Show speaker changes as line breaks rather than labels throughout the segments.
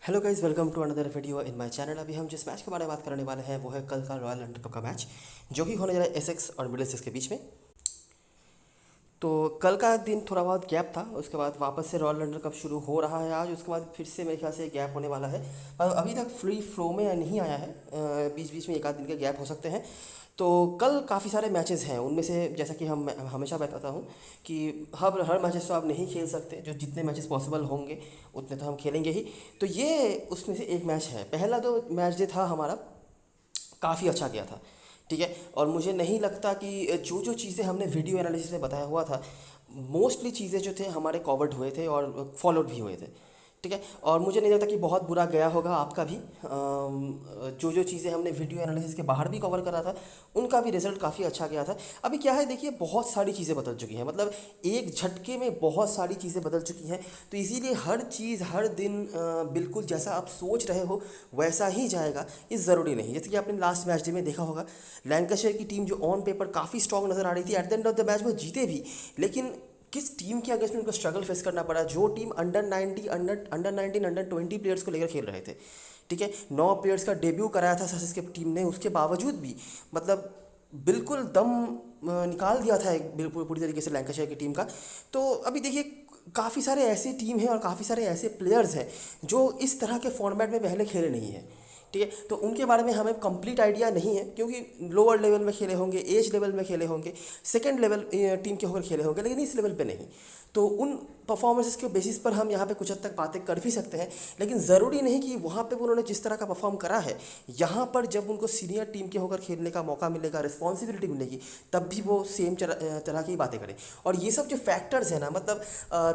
Hello guys, welcome to another video in my channel. अभी हम जिस मैच के बारे में बात करने वाले हैं वो है कल का रॉयल लंडन कप का मैच, जो कि होने जा रहा है एसेक्स और मिडलसेक्स के बीच में। तो कल का दिन थोड़ा बहुत गैप था, उसके बाद वापस से रॉयल लंडन कप शुरू हो रहा है आज। उसके बाद फिर से मेरे ख्याल से गैप होने वाला है, पर अभी तक फ्री फ्लो में नहीं आया है। बीच बीच में एक आध दिन के गैप हो सकते हैं। तो कल काफ़ी सारे मैचेस हैं, उनमें से जैसा कि हम हमेशा बताता हूँ कि हर मैचेस तो आप नहीं खेल सकते, जो जितने मैचेस पॉसिबल होंगे उतने तो हम खेलेंगे ही। तो ये उसमें से एक मैच है। पहला तो मैच जो था हमारा काफ़ी अच्छा गया था, ठीक है। और मुझे नहीं लगता कि जो जो चीज़ें हमने वीडियो एनालिसिस में बताया हुआ था, मोस्टली चीज़ें जो थे हमारे कवर्ड हुए थे और फॉलोड भी हुए थे, ठीक है। और मुझे नहीं लगता कि बहुत बुरा गया होगा आपका भी। जो जो चीज़ें हमने वीडियो एनालिसिस के बाहर भी कवर करा था, उनका भी रिजल्ट काफ़ी अच्छा गया था। अभी क्या है, देखिए, बहुत सारी चीज़ें बदल चुकी हैं, मतलब एक झटके में बहुत सारी चीज़ें बदल चुकी हैं। तो इसीलिए हर चीज़ हर दिन बिल्कुल जैसा आप सोच रहे हो वैसा ही जाएगा, ये ज़रूरी नहीं। जैसे कि आपने लास्ट मैच डे में देखा होगा, लैंकाशायर की टीम जो ऑन पेपर काफ़ी स्ट्रॉन्ग नज़र आ रही थी, at the end of the match वो जीते भी, लेकिन किस टीम के अगेंस्ट में उनको स्ट्रगल फेस करना पड़ा। जो टीम अंडर 19 अंडर 20 प्लेयर्स को लेकर खेल रहे थे, ठीक है, 9 प्लेयर्स का डेब्यू कराया था ससेक्स की टीम ने, उसके बावजूद भी मतलब बिल्कुल दम निकाल दिया था एक बिल्कुल पूरी तरीके से लैंकाशायर की टीम का। तो अभी देखिए, काफ़ी सारे ऐसे टीम हैं और काफ़ी सारे ऐसे प्लेयर्स हैं जो इस तरह के फॉर्मेट में पहले खेले नहीं हैं, ठीक है। तो उनके बारे में हमें कंप्लीट आइडिया नहीं है, क्योंकि लोअर लेवल में खेले होंगे, एज लेवल में खेले होंगे, सेकंड लेवल टीम के होकर खेले होंगे, लेकिन इस लेवल पे नहीं। तो उन परफॉर्मेंसेस के बेसिस पर हम यहाँ पे कुछ हद तक बातें कर भी सकते हैं, लेकिन ज़रूरी नहीं कि वहाँ पे उन्होंने जिस तरह का परफॉर्म करा है, यहाँ पर जब उनको सीनियर टीम के होकर खेलने का मौका मिलेगा, रिस्पॉन्सिबिलिटी मिलेगी, तब भी वो सेम तरह की बातें करें। और ये सब जो फैक्टर्स हैं ना, मतलब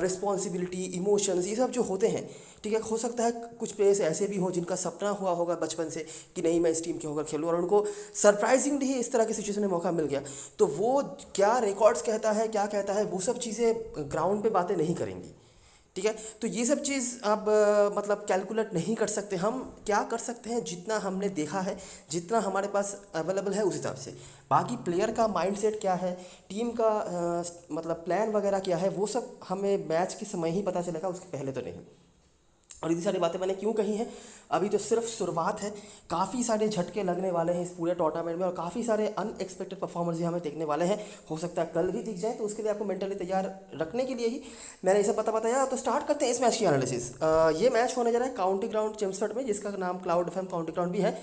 रिस्पॉन्सिबिलिटी, इमोशंस, ये सब जो होते हैं, ठीक है, हो सकता है कुछ प्लेयर्स ऐसे भी हों जिनका सपना हुआ होगा बचपन से कि नहीं मैं इस टीम के होकर खेलूँ, और उनको सरप्राइजिंगली इस तरह की सिचुएशन में मौका मिल गया। तो वो क्या रिकॉर्ड्स कहता है, क्या कहता है, वो सब चीज़ें ग्राउंड पे बातें नहीं करेंगी, ठीक है। तो ये सब चीज़ अब मतलब कैलकुलेट नहीं कर सकते। हम क्या कर सकते हैं, जितना हमने देखा है, जितना हमारे पास अवेलेबल है उस हिसाब से। बाकी प्लेयर का माइंडसेट क्या है, टीम का मतलब प्लान वगैरह क्या है, वो सब हमें मैच के समय ही पता चलेगा, उसके पहले तो नहीं। और इतनी सारी बातें मैंने क्यों कही हैं, अभी तो सिर्फ शुरुआत है। काफ़ी सारे झटके लगने वाले हैं इस पूरे टूर्नामेंट में, और काफ़ी सारे अनएक्सपेक्टेड परफॉर्मेंस भी हमें देखने वाले हैं। हो सकता है कल भी दिख जाए, तो उसके लिए आपको मेंटली तैयार रखने के लिए ही मैंने ये सब बताया। तो स्टार्ट करते हैं इस मैच की एनालिसिस। ये मैच होने जा रहा है काउंटी ग्राउंड चेम्सफर्ड में, जिसका नाम क्लाउड एफएम काउंटी ग्राउंड भी है।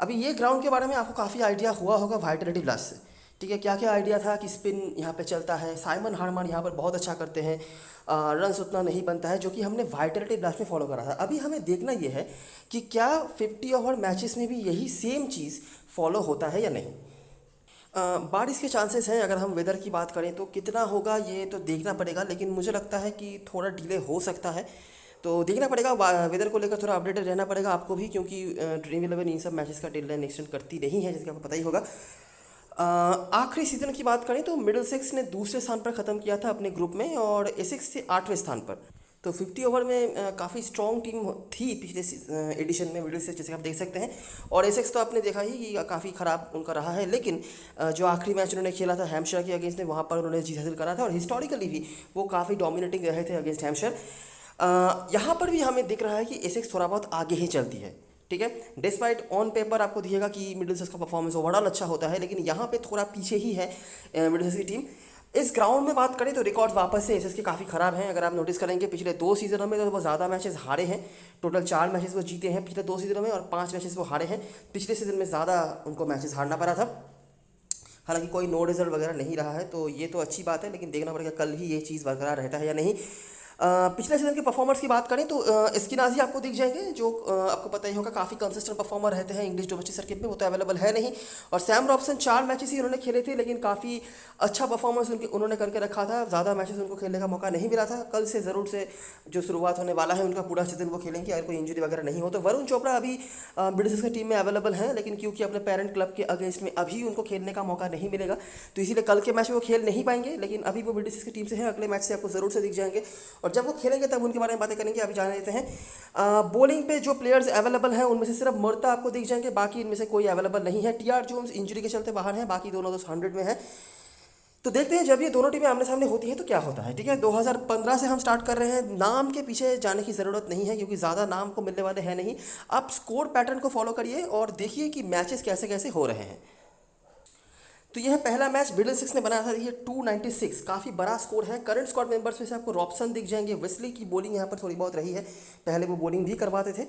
अभी ये ग्राउंड के बारे में आपको काफ़ी आइडिया हुआ होगा वाइटलिटी ब्लास्ट से, ठीक है। क्या क्या आइडिया था कि स्पिन यहाँ पे चलता है, साइमन हार्मन यहाँ पर बहुत अच्छा करते हैं, रन्स उतना नहीं बनता है, जो कि हमने वाइटलिटी ब्लास्ट में फॉलो करा था। अभी हमें देखना ये है कि क्या 50 ओवर मैचेस में भी यही सेम चीज़ फॉलो होता है या नहीं। बारिश के चांसेस हैं, अगर हम वेदर की बात करें तो कितना होगा ये तो देखना पड़ेगा, लेकिन मुझे लगता है कि थोड़ा डिले हो सकता है। तो देखना पड़ेगा, वेदर को लेकर थोड़ा अपडेटेड रहना पड़ेगा आपको भी, क्योंकि ड्रीम इलेवन इन सब मैचेस का डेडलाइन एक्सटेंड करती नहीं है, जिसका आपको पता ही होगा। आखिरी सीजन की बात करें तो मिडिल सेक्स ने दूसरे स्थान पर ख़त्म किया था अपने ग्रुप में, और एसेक्स थे 8वें स्थान पर। तो 50 ओवर में काफ़ी स्ट्रॉन्ग टीम थी पिछले एडिशन में मिडिल सेक्स, जैसे आप देख सकते हैं। और एसेक्स तो आपने देखा ही कि काफ़ी ख़राब उनका रहा है, लेकिन जो आखिरी मैच उन्होंने खेला था हैम्पशायर के अगेंस्ट में, वहाँ पर उन्होंने जीत हासिल करा था, और हिस्टोरिकली भी वो काफ़ी डोमिनेटिंग रहे थे अगेंस्ट हैम्पशायर। यहाँ पर भी हमें दिख रहा है कि एसेक्स थोड़ा बहुत आगे ही चलती है, ठीक है। डिस्पाइट ऑन पेपर आपको दिखेगा कि मिडिलसेक्स का परफॉर्मेंस ओवरऑल अच्छा होता है, लेकिन यहाँ पे थोड़ा पीछे ही है मिडिलसेक्स की टीम। इस ग्राउंड में बात करें तो रिकॉर्ड वापस से एसएस के काफ़ी ख़राब हैं। अगर आप नोटिस करेंगे पिछले 2 सीजनों में तो वो ज़्यादा मैचेस हारे हैं। टोटल 4 मैचेस वो जीते हैं पिछले 2 सीजनों में, और 5 मैचेस वो हारे हैं। पिछले सीजन में ज़्यादा उनको मैचेस हारना पड़ा था। हालांकि कोई नो रिजल्ट वगैरह नहीं रहा है, तो ये तो अच्छी बात है, लेकिन देखना पड़ेगा कल भी ये चीज़ बरकरार रहता है या नहीं। पिछले सीजन के परफॉर्मर्स की बात करें तो एस्किनाजी आपको दिख जाएंगे, जो आपको पता ही होगा काफ़ी कंसिस्टेंट परफॉर्मर रहते हैं इंग्लिश डोमेस्टिक सर्किट में, वो तो अवेलेबल है नहीं। और सैम रॉबसन 4 मैचेस ही उन्होंने खेले थे, लेकिन काफ़ी अच्छा परफॉर्मेंस उन्होंने करके रखा था। ज़्यादा मैचेस उनको खेलने का मौका नहीं मिला था। कल से ज़रूर से जो शुरुआत होने वाला है उनका पूरा सीजन वो खेलेंगे, अगर कोई इंजरी वगैरह नहीं हो तो। वरुण चोपड़ा अभी ब्रिटिश की टीम में अवेलेबल हैं, लेकिन क्योंकि अपने पेरेंट क्लब के अगेंस्ट में अभी उनको खेलने का मौका नहीं मिलेगा, तो इसीलिए कल के मैच में वो खेल नहीं पाएंगे। लेकिन अभी वो ब्रिटिश की टीम से हैं, अगले मैच से आपको ज़रूर से दिख जाएंगे, और जब वो खेलेंगे तब उनके बारे में बातें करेंगे। अभी जान लेते हैं बॉलिंग पे जो प्लेयर्स अवेलेबल हैं, उनमें से सिर्फ मुर्ता आपको दिख जाएंगे, बाकी इनमें से कोई अवेलेबल नहीं है। टीआर जोन्स इंजरी के चलते बाहर हैं, बाकी दोनों तो 100 में है। तो देखते हैं जब ये दोनों टीमें आमने सामने होती हैं तो क्या होता है। ठीक है, 2015 से हम स्टार्ट कर रहे हैं। नाम के पीछे जाने की ज़रूरत नहीं है क्योंकि ज़्यादा नाम को मिलने वाले हैं नहीं। आप स्कोर पैटर्न को फॉलो करिए और देखिए कि मैचेस कैसे कैसे हो रहे हैं। तो यह पहला मैच मिडिल सिक्स ने बनाया था, ये 296, काफ़ी बड़ा स्कोर है। करंट स्क्वाड मेंबर्स में से आपको रॉबसन दिख जाएंगे। वेस्ली की बॉलिंग यहाँ पर थोड़ी बहुत रही है, पहले वो बॉलिंग भी करवाते थे।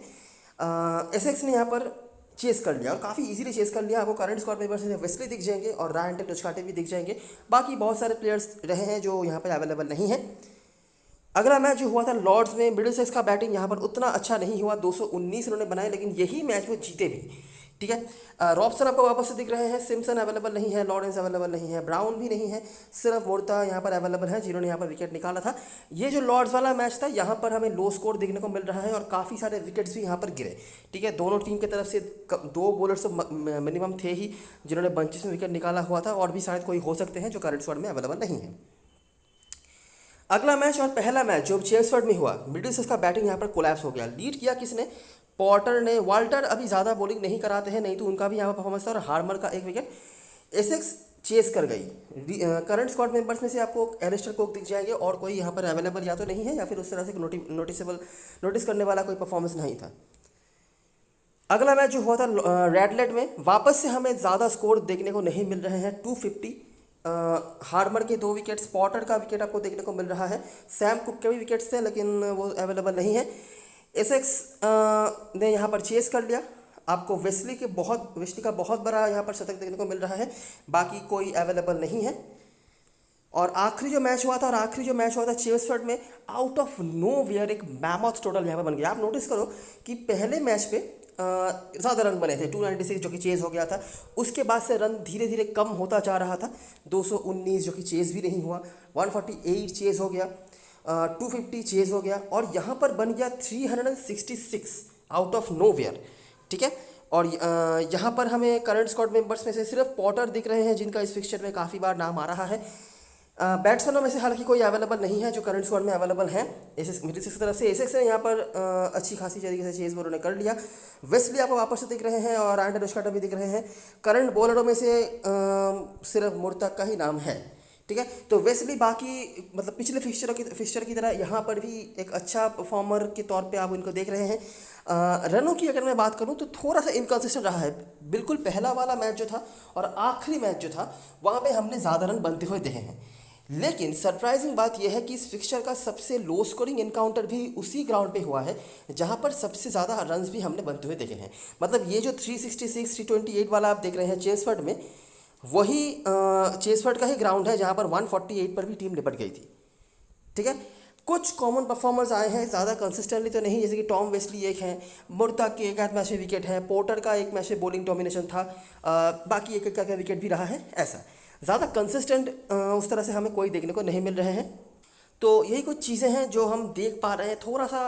एसेक्स ने यहाँ पर चेस कर लिया और काफ़ी इजीली चेस कर लिया। आपको करंट स्क्वाड मेंबर्स में वेस्ली दिख जाएंगे और रायन टचकाटे भी दिख जाएंगे। बाकी बहुत सारे प्लेयर्स रहे हैं जो यहाँ पर अवेलेबल नहीं है। अगला मैच जो हुआ था लॉर्ड्स में, मिडिल सिक्स का बैटिंग यहाँ पर उतना अच्छा नहीं हुआ, 219 इन्होंने बनाए, लेकिन यही मैच वो जीते भी। ठीक है, रॉबसन आपको वापस से दिख रहे हैं। सिम्पसन अवेलेबल नहीं है, लॉरेंस अवेलेबल नहीं है, ब्राउन भी नहीं है, सिर्फ मुर्ता यहाँ पर अवेलेबल है जिन्होंने यहाँ पर विकेट निकाला था। ये जो लॉर्ड्स वाला मैच था यहाँ पर हमें लो स्कोर देखने को मिल रहा है और काफ़ी सारे विकेट्स भी यहाँ पर गिरे। ठीक है, दोनों टीम की तरफ से 2 बॉलर्स तो मिनिमम थे ही जिन्होंने बंचेस में विकेट निकाला हुआ था, और भी शायद कोई हो सकते हैं जो करंट स्क्वाड में अवेलेबल नहीं है। अगला मैच और पहला मैच जो चेल्सफोर्ड में हुआ, मिडिल सिक्स का बैटिंग यहाँ पर कोलैप्स हो गया। लीड किया किसने? पॉटर ने। वाल्टर अभी ज़्यादा बॉलिंग नहीं कराते हैं, नहीं तो उनका भी यहाँ पर परफॉर्मेंस था, और हार्मर का एक विकेट। एसेक्स चेस कर गई। करंट स्क्वाड मेंबर्स में से आपको एलिस्टर कोक दिख जाएंगे और कोई यहाँ पर अवेलेबल या तो नहीं है या फिर उस तरह से नोटिस करने वाला कोई परफॉर्मेंस नहीं था। अगला मैच जो हुआ था रेडलेट में, वापस से हमें ज़्यादा स्कोर देखने को नहीं मिल रहे हैं। 250, हार्मर के 2 विकेट्स, पॉटर का विकेट आपको देखने को मिल रहा है। सैम कुक के भी विकेट्स थे लेकिन वो अवेलेबल नहीं है। एसेक्स ने यहाँ पर चेस कर लिया। आपको वेस्ली का बहुत बड़ा यहाँ पर शतक देखने को मिल रहा है, बाकी कोई अवेलेबल नहीं है। और आखिरी जो मैच हुआ था चेल्सफोर्ड में, आउट ऑफ नो वेयर एक मैमथ टोटल यहाँ पर बन गया। आप नोटिस करो कि पहले मैच पे ज़्यादा रन बने थे, 296 जो कि चेज़ हो गया था। उसके बाद से रन धीरे धीरे कम होता जा रहा था। 219 जो कि चेज़ भी नहीं हुआ, 148 चेज़ हो गया, 250 चेज़ हो गया, और यहाँ पर बन गया 366 आउट ऑफ नो वेयर। ठीक है, और यहाँ पर हमें करंट स्क्वाड मेंबर्स में से सिर्फ पॉटर दिख रहे हैं जिनका इस फिक्सचर में काफ़ी बार नाम आ रहा है। बैट्समैनों में से हालांकि कोई अवेलेबल नहीं है जो करंट स्क्वाड में अवेलेबल है। मिडिल सिक्स की तरफ से एसेक्स ने यहाँ पर अच्छी खासी तरीके से चेज़ बॉलर ने कर लिया। वेस्ली आपको वापस से दिख रहे हैं और रायन टचकाटा भी दिख रहे हैं। करंट बॉलरों में से सिर्फ मुर्तक का ही नाम है। ठीक है, तो वेस्ली बाकी मतलब पिछले फिक्सचर की तरह यहाँ पर भी एक अच्छा परफॉर्मर के तौर पे आप इनको देख रहे हैं। रनों की अगर मैं बात करूँ तो थोड़ा सा इनकन्सिस्टेंट रहा है। बिल्कुल पहला वाला मैच जो था और आखिरी मैच जो था वहाँ पे हमने ज़्यादा रन बनते हुए देखे हैं, लेकिन सरप्राइजिंग बात यह है कि इस फिक्सचर का सबसे लो स्कोरिंग एनकाउंटर भी उसी ग्राउंड पे हुआ है जहां पर सबसे ज़्यादा रन्स भी हमने बनते हुए देखे हैं। मतलब ये जो 366 328 वाला आप देख रहे हैं चेल्सफोर्ड में, वही चेल्सफोर्ड का ही ग्राउंड है जहां पर 148 पर भी टीम निपट गई थी। ठीक है, कुछ कॉमन परफॉर्मर्स आए हैं, ज़्यादा कंसिस्टेंटली तो नहीं, जैसे कि टॉम वेस्ली एक है, मुर्ता के एक आध मैच में विकेट है, पोर्टर का एक मैच में बॉलिंग डोमिनेशन था, बाकी एक का विकेट भी रहा है। ऐसा ज़्यादा कंसिस्टेंट उस तरह से हमें कोई देखने को नहीं मिल रहे हैं। तो यही कुछ चीज़ें हैं जो हम देख पा रहे हैं। थोड़ा सा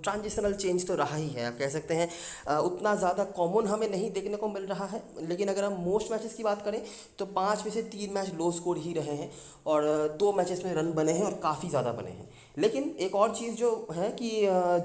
ट्रांजिशनल चेंज तो रहा ही है, आप कह सकते हैं। उतना ज़्यादा कॉमन हमें नहीं देखने को मिल रहा है, लेकिन अगर हम मोस्ट मैचेस की बात करें तो 5 में से 3 मैच लो स्कोर ही रहे हैं और 2 मैचेस में रन बने हैं और काफ़ी ज़्यादा बने हैं। लेकिन एक और चीज़ जो है कि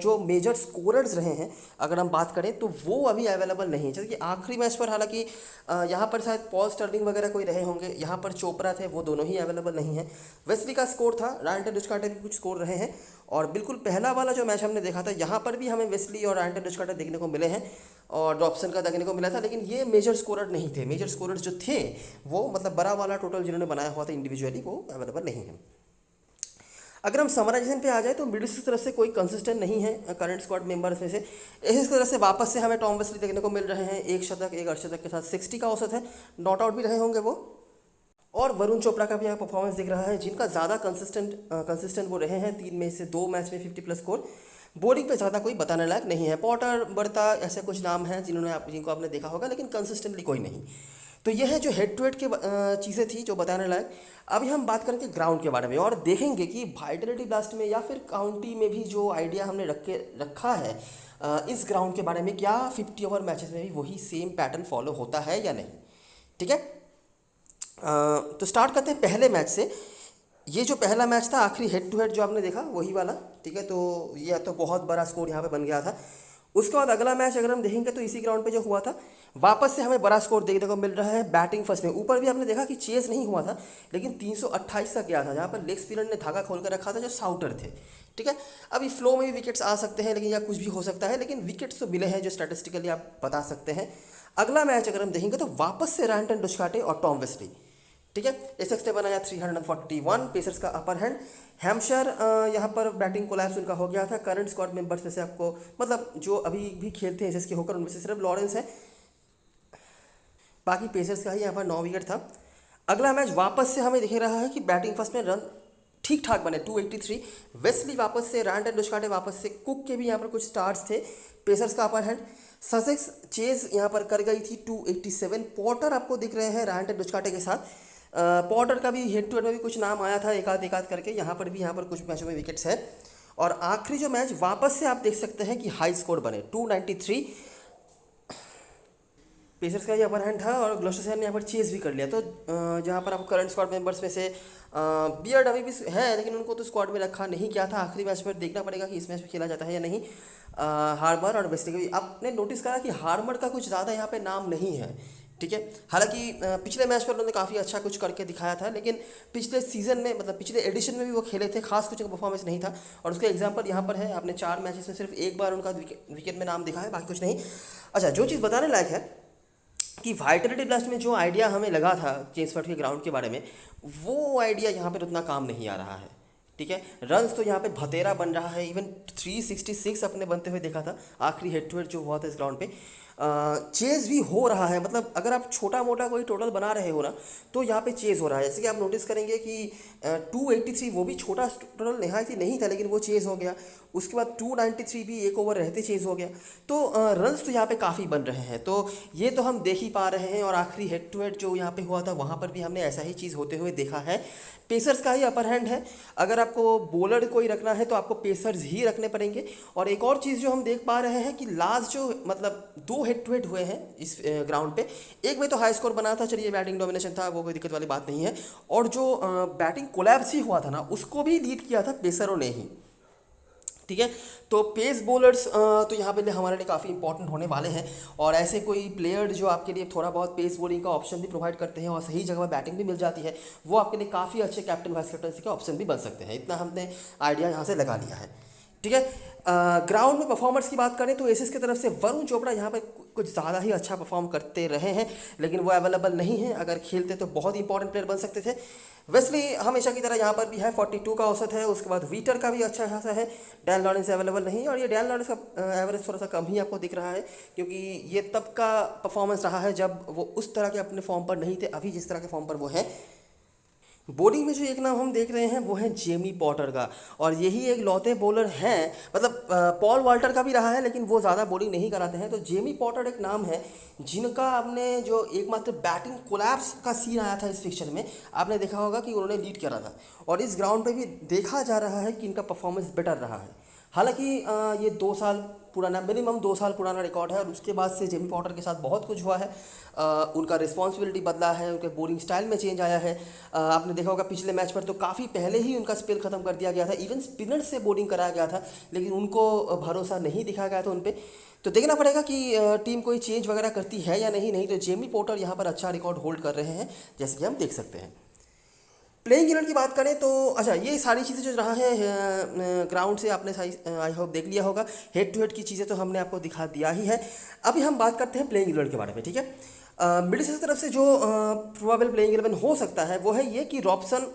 जो मेजर स्कोरर्स रहे हैं अगर हम बात करें तो वो अभी अवेलेबल नहीं है। जैसे कि आखिरी मैच पर हालांकि यहाँ पर शायद पॉल स्टर्लिंग वगैरह कोई रहे होंगे, यहाँ पर चोपड़ा थे, वो दोनों ही अवेलेबल नहीं है। वेस्ली का स्कोर था, रायन टचकाटा भी कुछ स्कोर रहे हैं, और बिल्कुल पहला वाला जो मैच हमने देखा था यहाँ पर भी हमें वेस्ली और रायन टचकाटा देखने को मिले हैं और रॉबसन का देखने को मिला था, लेकिन ये मेजर स्कोरर नहीं थे। मेजर स्कोरर्स जो थे वो मतलब बड़ा वाला टोटल जिन्होंने बनाया हुआ था इंडिविजुअली, वो अवेलेबल नहीं है। अगर हम समराइजेशन पे आ जाए तो मिडिल की तरफ से कोई कंसिस्टेंट नहीं है करंट स्क्वाड मेंबर्स में से। इस तरह से वापस से हमें टॉम वेस्ली देखने को मिल रहे हैं, एक शतक एक अर्धशतक के साथ 60 का औसत है, नॉट आउट भी रहे होंगे वो। और वरुण चोपड़ा का भी यहाँ परफॉर्मेंस दिख रहा है, जिनका ज़्यादा कंसिस्टेंट वो रहे हैं। 3 में से 2 मैच में 50+ स्कोर। बॉलिंग पे ज़्यादा कोई बताने लायक नहीं है। पॉटर, बर्ता, ऐसे कुछ नाम हैं जिनको आपने देखा होगा, लेकिन कंसिस्टेंटली कोई नहीं। तो यह है जो हेड टू हेड के चीज़ें थी जो बताने लायक। अभी हम बात करेंगे ग्राउंड के बारे में और देखेंगे कि वाइटलिटी ब्लास्ट में या फिर काउंटी में भी जो आइडिया हमने रखा है इस ग्राउंड के बारे में, क्या 50 ओवर मैचेस में भी वही सेम पैटर्न फॉलो होता है या नहीं। ठीक है, तो स्टार्ट करते हैं पहले मैच से। ये जो पहला मैच था आखिरी हेड टू हेड जो आपने देखा वही वाला। ठीक है, तो यह तो बहुत बड़ा स्कोर यहाँ पे बन गया था। उसके बाद अगला मैच अगर हम देखेंगे तो इसी ग्राउंड पे जो हुआ था, वापस से हमें बड़ा स्कोर देखने को मिल रहा है बैटिंग फर्स्ट में। ऊपर भी आपने देखा कि चेस नहीं हुआ था, लेकिन 328 तक गया था, जहाँ पर लेग स्पिनर ने धागा खोल कर रखा था जो साउटर थे। ठीक है, अभी फ्लो में भी विकेट्स आ सकते हैं, लेकिन या कुछ भी हो सकता है, लेकिन विकेट्स तो मिले हैं जो स्टैटिस्टिकली आप बता सकते हैं। अगला मैच अगर हम देखेंगे तो वापस से रैंटन डुस्काटे और टॉम वेस्ली। ठीक है, एसेक्स ने बनाया 341, पेसर्स का अपर हैंड। हैम्पशायर यहाँ पर बैटिंग कोलैप्स उनका हो गया था। करंट स्क्वाड मेंबर्स में से आपको मतलब जो अभी भी खेलते हैं एसेक्स के होकर, उनमें से सिर्फ लॉरेंस है, बाकी पेसर्स का ही यहाँ पर 9 विकेट था। अगला मैच वापस से हमें दिख रहा है कि बैटिंग फर्स्ट में रन ठीक ठाक बने 283। वेस्ली वापस से, रैंटन डुस्काटे वापस से, कुक के भी यहाँ पर कुछ स्टार्स थे। पेसर्स का अपर हैंड। ससेक्स चेज यहाँ पर कर गई थी 287। पॉटर आपको दिख रहे हैं रैंटन डुस्काटे के साथ। पॉटर का भी हेड टू हेड में भी कुछ नाम आया था एक आध करके, यहाँ पर कुछ मैचों में विकेट्स है। और आखिरी जो मैच वापस से आप देख सकते हैं कि हाई स्कोर बने 293। पेसर्स का ही अपर हैंड था और ग्लोस्टरशायर ने यहाँ पर चेज भी कर लिया। तो जहाँ पर आपको करंट स्क्वाड मेंबर्स में से बियर्ड अभी भी है, लेकिन उनको तो स्क्वाड में रखा नहीं किया था। आखिरी मैच पर देखना पड़ेगा कि इस मैच में खेला जाता है या नहीं। हार्मर और वेस्ली का भी आपने नोटिस करा कि हार्मर का कुछ ज़्यादा यहाँ पे नाम नहीं है। ठीक है, हालांकि पिछले मैच पर उन्होंने काफ़ी अच्छा कुछ करके दिखाया था, लेकिन पिछले सीजन में मतलब पिछले एडिशन में भी वो खेले थे, खास कुछ परफॉर्मेंस नहीं था। और उसका एग्जांपल यहाँ पर है, आपने 4 मैचेस में सिर्फ एक बार उनका विकेट में नाम दिखा है, बाकी कुछ नहीं। अच्छा, जो चीज़ बताने लायक है कि वाइटलिटी ब्लास्ट में जो आइडिया हमें लगा था चेसफर्ड के ग्राउंड के बारे में, वो आइडिया यहाँ पर उतना काम नहीं आ रहा है। ठीक है, रन्स तो यहाँ पे भतेरा बन रहा है। इवन 366 अपने बनते हुए देखा था आखिरी हेड टू हेड जो हुआ था इस ग्राउंड पे। चेज़ भी हो रहा है, मतलब अगर आप छोटा मोटा कोई टोटल बना रहे हो ना, तो यहाँ पे चेज़ हो रहा है। जैसे कि आप नोटिस करेंगे कि 283 वो भी छोटा टोटल नहायत ही नहीं था, लेकिन वो चेज़ हो गया। उसके बाद 293 भी एक ओवर रहते चेज़ हो गया। तो रन्स तो यहाँ पे काफ़ी बन रहे हैं, तो ये तो हम देख ही पा रहे हैं। और आखिरी हेड टू हेड जो यहाँ पे हुआ था, वहाँ पर भी हमने ऐसा ही चीज़ होते हुए देखा है। पेसर्स का ही अपर हैंड है। अगर आपको बॉलर कोई रखना है तो आपको पेसर्स ही रखने पड़ेंगे। और एक और चीज़ जो हम देख पा रहे हैं कि लास्ट जो मतलब 2 हेड टू हेड हुए हैं इस ग्राउंड पे, एक में तो हाई स्कोर बना था, चलिए बैटिंग डोमिनेशन था, वो कोई दिक्कत वाली बात नहीं है। और जो बैटिंग कोलैप्स ही हुआ था ना, उसको भी लीड किया था पेसरों ने ही। ठीक है, तो पेस बॉलर्स तो यहाँ पे हमारे लिए काफ़ी इंपॉर्टेंट होने वाले हैं। और ऐसे कोई प्लेयर जो आपके लिए थोड़ा बहुत पेस बॉलिंग का ऑप्शन भी प्रोवाइड करते हैं और सही जगह बैटिंग भी मिल जाती है, वो आपके लिए काफ़ी अच्छे कैप्टन वाइस कैप्टनसी के ऑप्शन भी बन सकते हैं। इतना हमने आइडिया यहाँ से लगा लिया है। ठीक है, ग्राउंड में परफॉर्मर्स की बात करें तो एसेस की तरफ से वरुण चोपड़ा यहाँ पर कुछ ज़्यादा ही अच्छा परफॉर्म करते रहे हैं, लेकिन वो अवेलेबल नहीं है। अगर खेलते तो बहुत इंपॉर्टेंट प्लेयर बन सकते थे। वेस्ली हमेशा की तरह यहाँ पर भी है, 42 का औसत है। उसके बाद वीटर का भी अच्छा खासा है। डैन लॉरेंस अवेलेबल नहीं, और ये डैन लॉरेंस का एवरेज थोड़ा सा कम ही आपको दिख रहा है, क्योंकि ये तब का परफॉर्मेंस रहा है जब वो उस तरह के अपने फॉर्म पर नहीं थे। अभी जिस तरह के फॉर्म पर वो है। बॉलिंग में जो एक नाम हम देख रहे हैं वो है जेमी पॉटर का, और यही एक लौते बॉलर हैं। मतलब पॉल वाल्टर का भी रहा है, लेकिन वो ज़्यादा बॉलिंग नहीं कराते हैं। तो जेमी पॉटर एक नाम है जिनका आपने जो एकमात्र बैटिंग कोलैप्स का सीन आया था इस फिक्चर में, आपने देखा होगा कि उन्होंने लीड करा था। और इस ग्राउंड पे भी देखा जा रहा है कि इनका परफॉर्मेंस बेटर रहा है। हालांकि ये 2 साल पुराना, मिनिमम 2 साल पुराना रिकॉर्ड है, और उसके बाद से जेमी पॉटर के साथ बहुत कुछ हुआ है। उनका रिस्पॉन्सिबिलिटी बदला है, उनके बॉलिंग स्टाइल में चेंज आया है। आपने देखा होगा पिछले मैच पर तो काफ़ी पहले ही उनका स्पेल ख़त्म कर दिया गया था, इवन स्पिनर से बॉलिंग कराया गया था, लेकिन उनको भरोसा नहीं दिखाया गया था उन पर। तो देखना पड़ेगा कि टीम कोई चेंज वगैरह करती है या नहीं तो जेमी पॉटर यहाँ पर अच्छा रिकॉर्ड होल्ड कर रहे हैं, जैसे कि हम देख सकते हैं। प्लेइंग यूनिट की बात करें तो अच्छा, ये सारी चीज़ें जो रहा है ग्राउंड से आपने आई होप देख लिया होगा। हेड टू हेड की चीज़ें तो हमने आपको दिखा दिया ही है। अभी हम बात करते हैं प्लेइंग यूनिट के बारे में। ठीक है, मिडिल की तरफ से जो प्रोबेबल प्लेइंग 11 हो सकता है वो है ये कि रॉबसन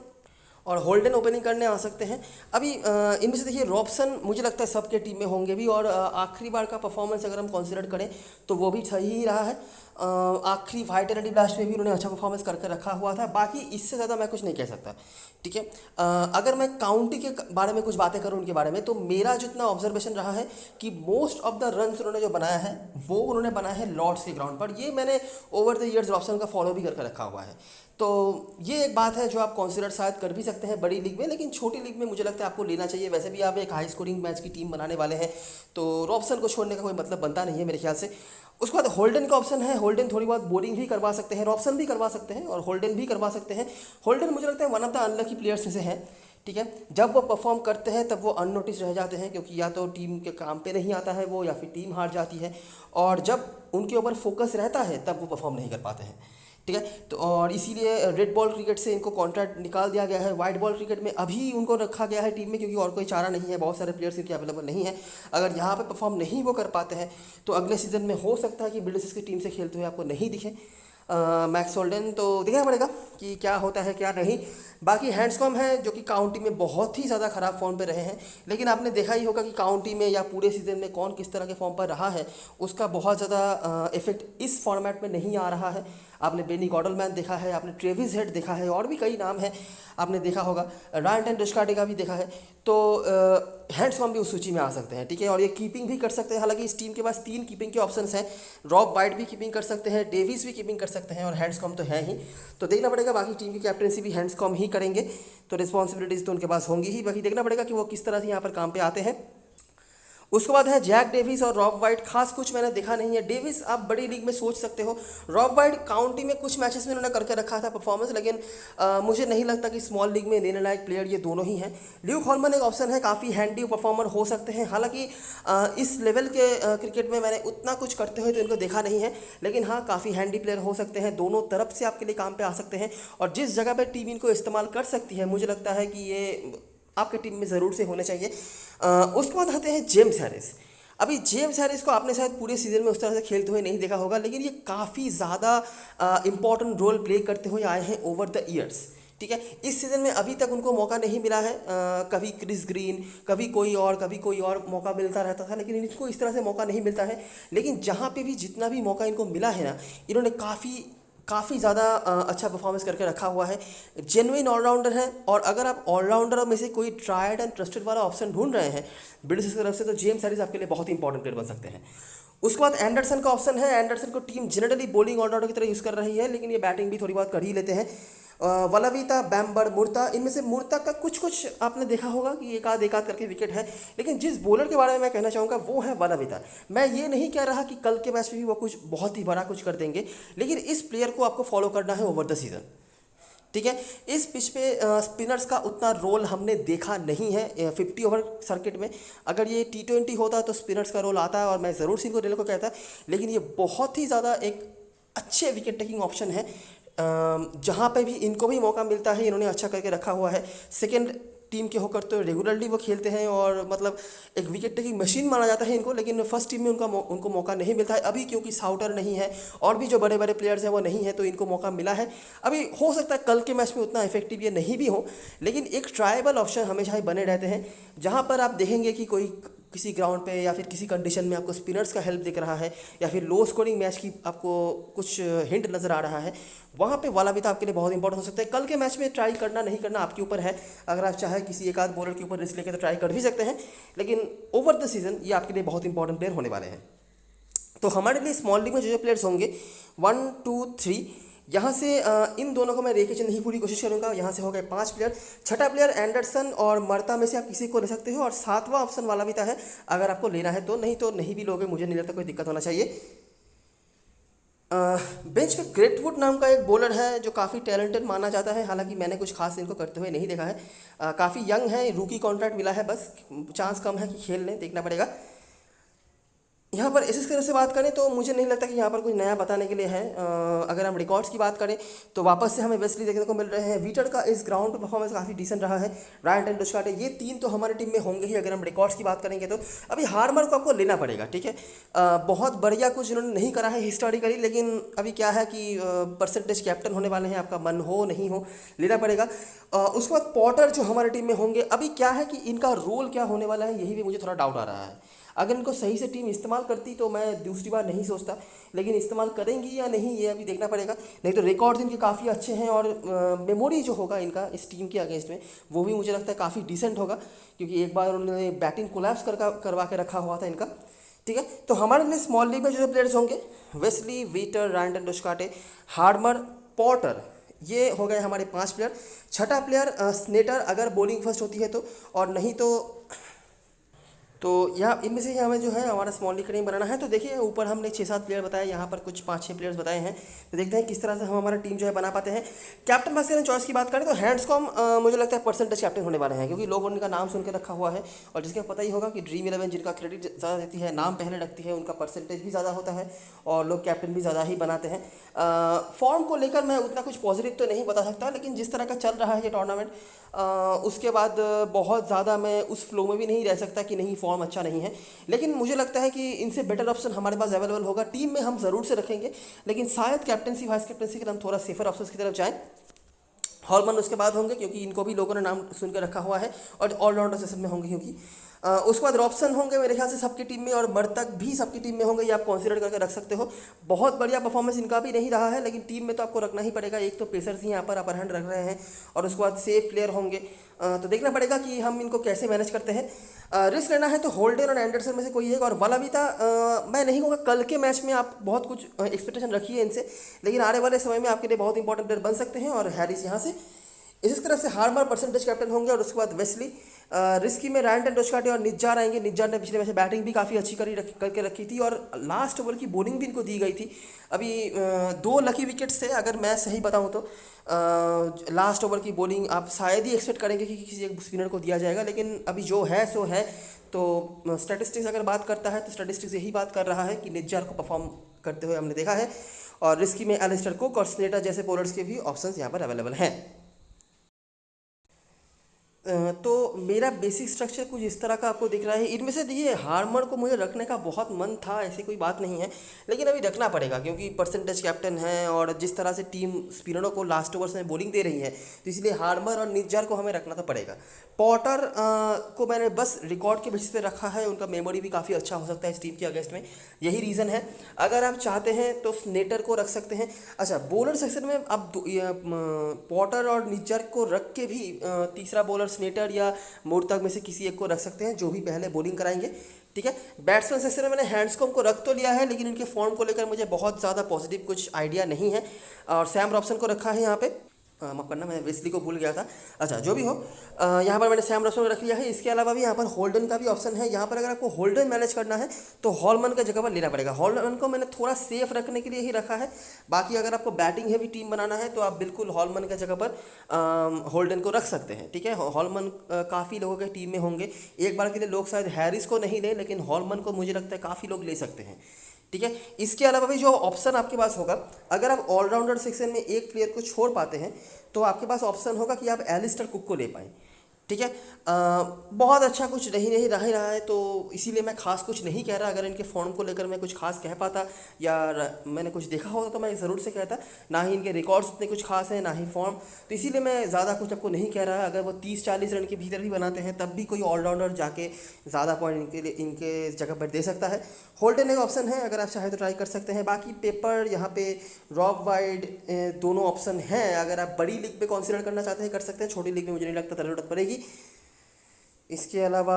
और होल्डन ओपनिंग करने आ सकते हैं। अभी इनमें से देखिए, रॉबसन मुझे लगता है सबके टीम में होंगे भी, और आखिरी बार का परफॉर्मेंस अगर हम कंसीडर करें तो वो भी सही ही रहा है। आखिरी वाइटलिटी ब्लास्ट में भी उन्होंने अच्छा परफॉर्मेंस करके रखा हुआ था। बाकी इससे ज़्यादा मैं कुछ नहीं कह सकता। ठीक है, अगर मैं काउंटी के बारे में कुछ बातें करूं उनके बारे में, तो मेरा जितना ऑब्जर्वेशन रहा है कि मोस्ट ऑफ द रन्स उन्होंने जो बनाया है वो उन्होंने बनाया है लॉर्ड्स के ग्राउंड पर। ये मैंने ओवर द ईयर्स रॉबसन का फॉलो भी करके रखा हुआ है। तो ये एक बात है जो आप कंसिडर शायद कर भी सकते हैं बड़ी लीग में, लेकिन छोटी लीग में मुझे लगता है आपको लेना चाहिए। वैसे भी आप एक हाई स्कोरिंग मैच की टीम बनाने वाले हैं, तो रॉबसन को छोड़ने का कोई मतलब बनता नहीं है मेरे ख्याल से। उसके बाद होल्डन का ऑप्शन है। होल्डन थोड़ी बहुत बॉलिंग भी करवा सकते हैं, रॉबसन भी करवा सकते हैं और होल्डन भी करवा सकते हैं। होल्डन मुझे लगता है one of the unlucky players में से है। ठीक है। जब वो परफॉर्म करते हैं तब वो अननोटिस रह जाते हैं, क्योंकि या तो टीम के काम पे नहीं आता है वो, या फिर टीम हार जाती है। और जब उनके ऊपर फोकस रहता है तब वो परफॉर्म नहीं कर पाते हैं, ठीक है। तो और इसीलिए रेड बॉल क्रिकेट से इनको कॉन्ट्रैक्ट निकाल दिया गया है। वाइट बॉल क्रिकेट में अभी उनको रखा गया है टीम में, क्योंकि और कोई चारा नहीं है, बहुत सारे प्लेयर्स इनके अवेलेबल नहीं है। अगर यहाँ पे परफॉर्म नहीं वो कर पाते हैं तो अगले सीजन में हो सकता है कि ब्लिट्ज़ की टीम से खेलते हुए आपको नहीं दिखे मैक्स होल्डन। तो देखना पड़ेगा कि क्या होता है क्या नहीं। बाकी हैंड्सकॉम्ब है जो कि काउंटी में बहुत ही ज़्यादा ख़राब फॉर्म पे रहे हैं, लेकिन आपने देखा ही होगा कि काउंटी में या पूरे सीजन में कौन किस तरह के फॉर्म पर रहा है, उसका बहुत ज़्यादा इफेक्ट इस फॉर्मेट में नहीं आ रहा है। आपने बेनी गॉडलमैन देखा है, आपने ट्रेविस हेड देखा है, और भी कई नाम हैं आपने देखा होगा, रायन डस्कार्टे का भी देखा है। तो हैंड्सकॉम्ब भी उस सूची में आ सकते हैं, ठीक है। और ये कीपिंग भी कर सकते हैं, हालांकि इस टीम के पास 3 कीपिंग के ऑप्शंस हैं। रॉब वाइट भी कीपिंग कर सकते हैं, डेविस भी कीपिंग कर सकते हैं, और हैंड्सकॉम्ब तो है ही। तो देखना पड़ेगा, बाकी टीम की कैप्टनसी भी हैंड्सकॉम्ब ही करेंगे, तो रिस्पॉन्सिबिलिटीज़ तो उनके पास होंगी ही। बाकी देखना पड़ेगा कि वो किस तरह से यहाँ पर काम पे आते हैं। उसके बाद है जैक डेविस और रॉब वाइट। खास कुछ मैंने देखा नहीं है। डेविस आप बड़ी लीग में सोच सकते हो, रॉब वाइट काउंटी में कुछ मैचेस में उन्होंने करके रखा था परफॉर्मेंस, लेकिन मुझे नहीं लगता कि स्मॉल लीग में लेने लायक प्लेयर ये दोनों ही हैं। ल्यूक हॉलमन एक ऑप्शन है, काफ़ी हैंडी परफॉर्मर हो सकते हैं। हालांकि इस लेवल के क्रिकेट में मैंने उतना कुछ करते हुए तो इनको देखा नहीं है, लेकिन हाँ काफ़ी हैंडी प्लेयर हो सकते हैं, दोनों तरफ से आपके लिए काम पे आ सकते हैं। और जिस जगह पर टीम इनको इस्तेमाल कर सकती है, मुझे लगता है कि ये आपके टीम में ज़रूर से होने चाहिए। उसके बाद आते हैं जेम्स हैरिस। अभी जेम्स हैरिस को आपने शायद पूरे सीजन में उस तरह से खेलते हुए नहीं देखा होगा, लेकिन ये काफ़ी ज़्यादा इंपॉर्टेंट रोल प्ले करते हुए आए हैं ओवर द ईयर्स, ठीक है। इस सीज़न में अभी तक उनको मौका नहीं मिला है। कभी क्रिस ग्रीन, कभी कोई और मौका मिलता रहता था, लेकिन इनको इस तरह से मौका नहीं मिलता है। लेकिन जहाँ पे भी जितना भी मौका इनको मिला है ना, इन्होंने काफ़ी ज़्यादा अच्छा परफॉर्मेंस करके रखा हुआ है। जेन्युइन ऑलराउंडर है, और अगर आप ऑलराउंडर में से कोई ट्राइड एंड ट्रस्टेड वाला ऑप्शन ढूंढ रहे हैं ब्रिटिश की तरफ से, तो जेम्स हैरिस आपके लिए बहुत ही इंपॉर्टेंट प्लेयर बन सकते हैं। उसके बाद एंडरसन का ऑप्शन है। एंडरसन को टीम जनरली बॉलिंग ऑलराउंडर की तरह यूज़ कर रही है, लेकिन ये बैटिंग भी थोड़ी बहुत कर ही लेते हैं। वलाविता, बैम्बर, मुर्ता, इनमें से मुर्ता का कुछ आपने देखा होगा कि एक आध करके विकेट है, लेकिन जिस बॉलर के बारे में मैं कहना चाहूँगा वो है वलाविता। मैं ये नहीं कह रहा कि कल के मैच में भी वो कुछ बहुत ही बड़ा कुछ कर देंगे, लेकिन इस प्लेयर को आपको फॉलो करना है ओवर द सीजन, ठीक है। इस पिच पे स्पिनर्स का उतना रोल हमने देखा नहीं है 50 ओवर सर्किट में। अगर ये T20 होता तो स्पिनर्स का रोल आता है, और मैं ज़रूर सिंह को कहता, लेकिन ये बहुत ही ज़्यादा एक अच्छे विकेट टेकिंग ऑप्शन है। जहाँ पे भी इनको भी मौका मिलता है इन्होंने अच्छा करके रखा हुआ है। सेकेंड टीम के होकर तो रेगुलरली वो खेलते हैं, और मतलब एक विकेट टेकिंग मशीन माना जाता है इनको, लेकिन फर्स्ट टीम में उनको मौका नहीं मिलता है अभी, क्योंकि साउटर नहीं है और भी जो बड़े बड़े प्लेयर्स हैं वो नहीं है, तो इनको मौका मिला है अभी। हो सकता है कल के मैच में उतना इफेक्टिव ये नहीं भी हो, लेकिन एक ट्रायबल ऑप्शन हमेशा ही बने रहते हैं, जहाँ पर आप देखेंगे कि कोई किसी ग्राउंड पे या फिर किसी कंडीशन में आपको स्पिनर्स का हेल्प दिख रहा है, या फिर लो स्कोरिंग मैच की आपको कुछ हिंट नज़र आ रहा है, वहाँ पे वाला भी तो आपके लिए बहुत इंपॉर्टेंट हो सकता है। कल के मैच में ट्राई करना नहीं करना आपके ऊपर है। अगर आप चाहे किसी एक आध बॉलर के ऊपर रिस्क लेके तो ट्राई कर भी सकते हैं, लेकिन ओवर द सीजन ये आपके लिए बहुत इंपॉर्टेंट प्लेयर होने वाले हैं। तो हमारे लिए स्मॉल लीग में जो प्लेयर्स होंगे 1, 2, 3, यहाँ से इन दोनों को मैं लेके चलने की पूरी कोशिश करूँगा। यहाँ से हो गए 5 प्लेयर। छठा प्लेयर एंडरसन और मर्ता में से आप किसी को ले सकते हो, और 7वां ऑप्शन वाला भी है अगर आपको लेना है तो, नहीं तो नहीं भी लोगे, मुझे नहीं लगता कोई दिक्कत होना चाहिए। बेंच पे ग्रेटवुड नाम का एक बॉलर है जो काफ़ी टैलेंटेड माना जाता है, हालांकि मैंने कुछ खास इनको करते हुए नहीं देखा है। काफ़ी यंग है, रूकी कॉन्ट्रैक्ट मिला है, बस चांस कम है कि खेल लें, देखना पड़ेगा। यहाँ पर इसी तरह से बात करें तो मुझे नहीं लगता कि यहाँ पर कुछ नया बताने के लिए है। अगर हम रिकॉर्ड्स की बात करें तो वापस से हमें वेस्ली देखने को मिल रहे हैं। वीटर का इस ग्राउंड पर परफॉर्मेंस काफ़ी डिसेंट रहा है। रायन डस्कार्टे, ये 3 तो हमारी टीम में होंगे ही। अगर हम रिकॉर्ड्स की बात करेंगे तो अभी हार्मर को आपको लेना पड़ेगा, ठीक है। बहुत बढ़िया कुछ इन्होंने नहीं करा है हिस्टोरिकली, लेकिन अभी क्या है कि परसेंटेज कैप्टन होने वाले हैं, आपका मन हो नहीं हो लेना पड़ेगा। उसके बाद पॉटर जो हमारी टीम में होंगे, अभी क्या है कि इनका रोल क्या होने वाला है यही भी मुझे थोड़ा डाउट आ रहा है। अगर इनको सही से टीम इस्तेमाल करती तो मैं दूसरी बार नहीं सोचता, लेकिन इस्तेमाल करेंगी या नहीं ये अभी देखना पड़ेगा। नहीं तो रिकॉर्ड्स इनके काफ़ी अच्छे हैं, और मेमोरी जो होगा इनका इस टीम के अगेंस्ट में वो भी मुझे लगता है काफ़ी डिसेंट होगा, क्योंकि एक बार उन्होंने बैटिंग कोलैप्स करवा के रखा हुआ था इनका, ठीक है। तो हमारे लिए स्मॉल लीग में जो प्लेयर्स होंगे वेस्ली, वीटर, रायन डस्कार्टे, हार्मर, पॉटर, ये हो गए हमारे 5 प्लेयर। छठा प्लेयर स्नेटर, अगर बॉलिंग फर्स्ट होती है तो, और नहीं तो तो यहाँ इनमें से हमें जो है हमारा स्मॉल लीग टीम बनाना है। तो देखिए ऊपर हमने 6-7 प्लेयर बताए, यहाँ पर कुछ 5-6 प्लेयर्स बताए हैं। तो देखते हैं किस तरह से हम हमारा टीम जो है बना पाते हैं। कैप्टन बास्केट चॉइस की बात करें तो हैंड्सकॉम मुझे लगता है परसेंटेज कैप्टन होने वाले हैं, क्योंकि लोग उनका नाम सुन के रखा हुआ है और जिसका पता ही होगा कि ड्रीम 11 जिनका क्रेडिट ज़्यादा देती है, नाम पहले रखती है, उनका परसेंटेज भी ज़्यादा होता है और लोग कैप्टन भी ज़्यादा ही बनाते हैं। फॉर्म को लेकर मैं उतना कुछ पॉजिटिव तो नहीं बता सकता, लेकिन जिस तरह का चल रहा है ये टूर्नामेंट, उसके बाद बहुत ज़्यादा मैं उस फ्लो में भी नहीं रह सकता कि नहीं फॉर्म अच्छा नहीं है। लेकिन मुझे लगता है कि इनसे बेटर ऑप्शन हमारे पास अवेलेबल होगा। टीम में हम ज़रूर से रखेंगे, लेकिन शायद कैप्टनसी वाइस कैप्टनसी के हम थोड़ा सेफर ऑप्शन की तरफ जाएँ। हॉलमन उसके बाद होंगे, क्योंकि इनको भी लोगों ने नाम सुन के रखा हुआ है और ऑलराउंडर सेशन में होंगे, क्योंकि उसके बाद रॉब्सन होंगे मेरे ख्याल से सबकी टीम में, और मर्तक भी सबकी टीम में होंगे, ये आप कंसीडर करके रख सकते हो। बहुत बढ़िया परफॉर्मेंस इनका भी नहीं रहा है, लेकिन टीम में तो आपको रखना ही पड़ेगा। एक तो पेसर्स ही यहाँ पर अपर हैंड रख रहे हैं और उसके बाद सेफ प्लेयर होंगे, तो देखना पड़ेगा कि हम इनको कैसे मैनेज करते हैं। रिस्क लेना है तो होल्डन और एंडरसन में से कोई एक, और वलाविता मैं नहीं कहूँगा कल के मैच में आप बहुत कुछ एक्सपेक्टेशन रखिए इनसे, लेकिन आने वाले समय में आपके लिए बहुत इंपॉर्टेंट प्लेयर बन सकते हैं। और हैरिस यहाँ से इसी तरह से हार्मर परसेंटेज कैप्टन होंगे, और उसके बाद वेस्ली। रिस्की में रैंड एंड डोशकाटे और निज्जार आएंगे। निज्जार ने पिछले मैच में बैटिंग भी काफ़ी अच्छी करके रखी थी और लास्ट ओवर की बॉलिंग भी इनको दी गई थी। अभी 2 लकी विकेट्स थे, अगर मैं सही बताऊं तो लास्ट ओवर की बॉलिंग आप शायद ही एक्सपेक्ट करेंगे कि किसी एक स्पिनर को दिया जाएगा, लेकिन अभी जो है सो है। तो स्टैटिस्टिक्स अगर बात करता है तो स्टैटिस्टिक्स यही बात कर रहा है कि निज्जार को परफॉर्म करते हुए हमने देखा है, और रिस्की में एलिस्टर कुक और स्नेटर जैसे बॉलर्स के भी ऑप्शंस यहाँ पर अवेलेबल हैं। तो मेरा बेसिक स्ट्रक्चर कुछ इस तरह का आपको दिख रहा है। इनमें से देखिए हार्मर को मुझे रखने का बहुत मन था, ऐसी कोई बात नहीं है, लेकिन अभी रखना पड़ेगा क्योंकि परसेंटेज कैप्टन है और जिस तरह से टीम स्पिनरों को लास्ट ओवर्स में बॉलिंग दे रही है, तो इसलिए हार्मर और निज्जार को हमें रखना तो पड़ेगा। पॉटर को मैंने बस रिकॉर्ड के बेसिस पे रखा है, उनका मेमोरी भी काफ़ी अच्छा हो सकता है इस टीम के अगेंस्ट में, यही रीज़न है। अगर आप चाहते हैं तो स्नेटर को रख सकते हैं। अच्छा, बॉलर सेक्शन में आप पॉटर और निज्जार को रख के भी तीसरा बॉलर स्नेटर या मुर्तक में से किसी एक को रख सकते हैं, जो भी पहले बॉलिंग कराएंगे। ठीक है, बैट्समैन सेक्शन में मैंने हैंड्सकॉम को रख तो लिया है, लेकिन इनके फॉर्म को लेकर मुझे बहुत ज़्यादा पॉजिटिव कुछ आइडिया नहीं है, और सैम रॉबसन को रखा है यहाँ पे। माफ करना, मैं वेस्ली को भूल गया था। अच्छा, जो भी हो, यहाँ पर मैंने सैम रॉबसन को रख लिया है। इसके अलावा भी यहाँ पर होल्डन का भी ऑप्शन है। यहाँ पर अगर आपको होल्डन मैनेज करना है तो हॉलमन का जगह पर लेना पड़ेगा। हॉलमन को मैंने थोड़ा सेफ रखने के लिए ही रखा है। बाकी अगर आपको बैटिंग हैवी टीम बनाना है तो आप बिल्कुल हॉलमन के जगह पर होल्डन को रख सकते हैं। ठीक है, हॉलमन काफ़ी लोगों के टीम में होंगे। एक बार के लिए लोग शायद हैरिस को नहीं लें, लेकिन हॉलमन को मुझे लगता है काफ़ी लोग ले सकते हैं। ठीक है, इसके अलावा भी जो ऑप्शन आपके पास होगा, अगर आप ऑलराउंडर सेक्शन में एक प्लेयर को छोड़ पाते हैं तो आपके पास ऑप्शन होगा कि आप एलिस्टर कुक को ले पाएँ। ठीक है, बहुत अच्छा कुछ नहीं रहा है, तो इसीलिए मैं खास कुछ नहीं कह रहा। अगर इनके फॉर्म को लेकर मैं कुछ खास कह पाता या मैंने कुछ देखा होता तो मैं ज़रूर से कहता। ना ही इनके रिकॉर्ड्स उतने कुछ खास हैं, ना ही फॉर्म, तो इसीलिए मैं ज़्यादा कुछ आपको नहीं कह रहा। अगर वो 30-40 रन के भीतर भी बनाते हैं तब भी कोई ऑलराउंडर जाके ज़्यादा पॉइंट इनके जगह पर दे सकता है। होल्डन एक ऑप्शन है, अगर आप चाहें तो ट्राई कर सकते हैं। बाकी पेपर, यहाँ पे रॉक वाइड, दोनों ऑप्शन हैं। अगर आप बड़ी लीग पे कंसीडर करना चाहते हैं कर सकते हैं, छोटी लीग में मुझे नहीं लगता ज़रूरत पड़ेगी। इसके अलावा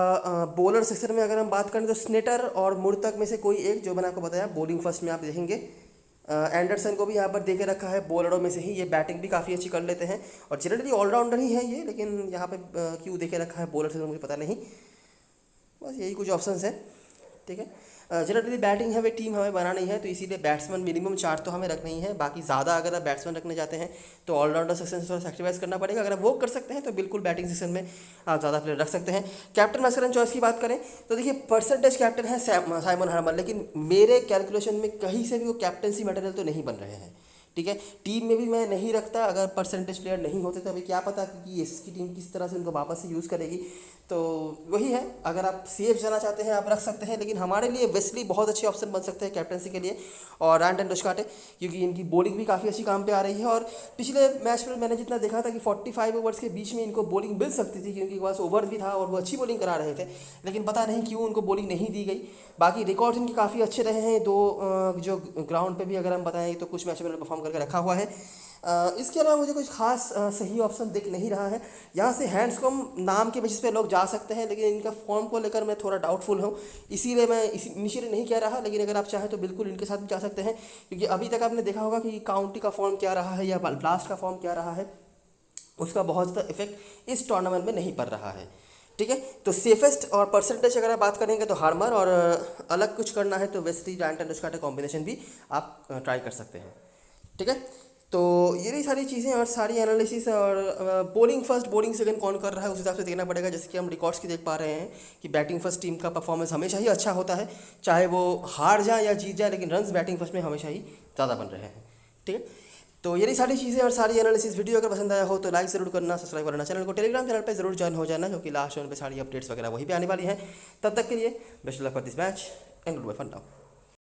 बॉलर सेक्शन में अगर हम बात करें तो स्नेटर और मुर्तक में से कोई एक, जो मैंने आपको बताया बॉलिंग फर्स्ट में आप देखेंगे। एंडरसन को भी यहाँ पर दे के रखा है, बॉलरों में से ही, ये बैटिंग भी काफ़ी अच्छी कर लेते हैं और जनरली ऑलराउंडर ही है ये, लेकिन यहाँ पे क्यों दे के रखा है बॉलर सेक्शन मुझे पता नहीं। बस यही कुछ ऑप्शंस हैं। ठीक है, जनरली बैटिंग हमें टीम हमें बनानी है, तो इसीलिए बैट्समैन मिनिमम 4 तो हमें रखना ही है। बाकी ज़्यादा अगर आप बैट्समैन रखने जाते हैं तो ऑलराउंडर सेक्शन से थोड़ा सैक्रिफाइस करना पड़ेगा। अगर आप वो कर सकते हैं तो बिल्कुल बैटिंग सेक्शन में आप ज़्यादा प्लेयर रख सकते हैं। कैप्टन मैस्करन चॉइस की बात करें तो देखिए परसेंटेज कैप्टन है साइमन हार्मर, लेकिन मेरे कैलकुलेशन में कहीं से भी वो कैप्टनसी मटेरियल तो नहीं बन रहे हैं। ठीक है, टीम में भी मैं नहीं रखता अगर परसेंटेज प्लेयर नहीं होते, तो अभी क्या पता कि इसकी टीम किस तरह से उनको वापस से यूज़ करेगी। तो वही है, अगर आप सेफ जाना चाहते हैं आप रख सकते हैं, लेकिन हमारे लिए वेस्ली बहुत अच्छे ऑप्शन बन सकते हैं कैप्टनसी के लिए, और रैंड एंड डोशकाटे, क्योंकि इनकी बॉलिंग भी काफ़ी अच्छी काम पे आ रही है। और पिछले मैच में मैंने जितना देखा था कि 45 ओवर्स के बीच में इनको बॉलिंग मिल सकती थी, क्योंकि उनके पास ओवर भी था और वो अच्छी बॉलिंग करा रहे थे, लेकिन पता नहीं क्यों उनको बॉलिंग नहीं दी गई। बाकी रिकॉर्ड्स इनके काफ़ी अच्छे रहे हैं, जो ग्राउंड पे भी अगर हम बताएं तो कुछ मैच में परफॉर्म करके रखा हुआ है। इसके अलावा मुझे कुछ खास सही ऑप्शन दिख नहीं रहा है। यहाँ से हैंड्सकॉम नाम के बेसिस पे लोग जा सकते हैं, लेकिन इनका फॉर्म को लेकर मैं थोड़ा डाउटफुल हूँ, इसीलिए मैं इनिशियली नहीं कह रहा। लेकिन अगर आप चाहें तो बिल्कुल इनके साथ भी जा सकते हैं, क्योंकि अभी तक आपने देखा होगा कि काउंटी का फॉर्म क्या रहा है या ब्लास्ट का फॉर्म क्या रहा है, उसका बहुत ज़्यादा इफेक्ट इस टूर्नामेंट में नहीं पड़ रहा है। ठीक है। तो सेफेस्ट और परसेंटेज अगर आप बात करेंगे तो हार्मर, और अलग कुछ करना है तो वेस्ली जायंट अनुष्का का कॉम्बिनेशन भी आप ट्राई कर सकते हैं। ठीक है। तो ये रही सारी चीज़ें और सारी एनालिसिस, और बॉलिंग फर्स्ट बॉलिंग सेकंड कौन कर रहा है उस हिसाब से देखना पड़ेगा। जैसे कि हम रिकॉर्ड्स की देख पा रहे हैं कि बैटिंग फर्स्ट टीम का परफॉर्मेंस हमेशा ही अच्छा होता है, चाहे वो हार जाए या जीत जाए, लेकिन रन्स बैटिंग फर्स्ट में हमेशा ही ज़्यादा बन रहे हैं। ठीक है। तो ये रही सारी चीज़ें और सारी एनालिसिस। वीडियो अगर पसंद आया हो तो लाइक ज़रूर करना, सब्सक्राइब करना चैनल को, टेलीग्राम चैनल पे ज़रूर ज्वाइन हो जाना, क्योंकि लास्ट वन पे सारी अपडेट्स वगैरह वहीं पे आने वाली हैं। तब तक के लिए best luck for this match and good bye for now.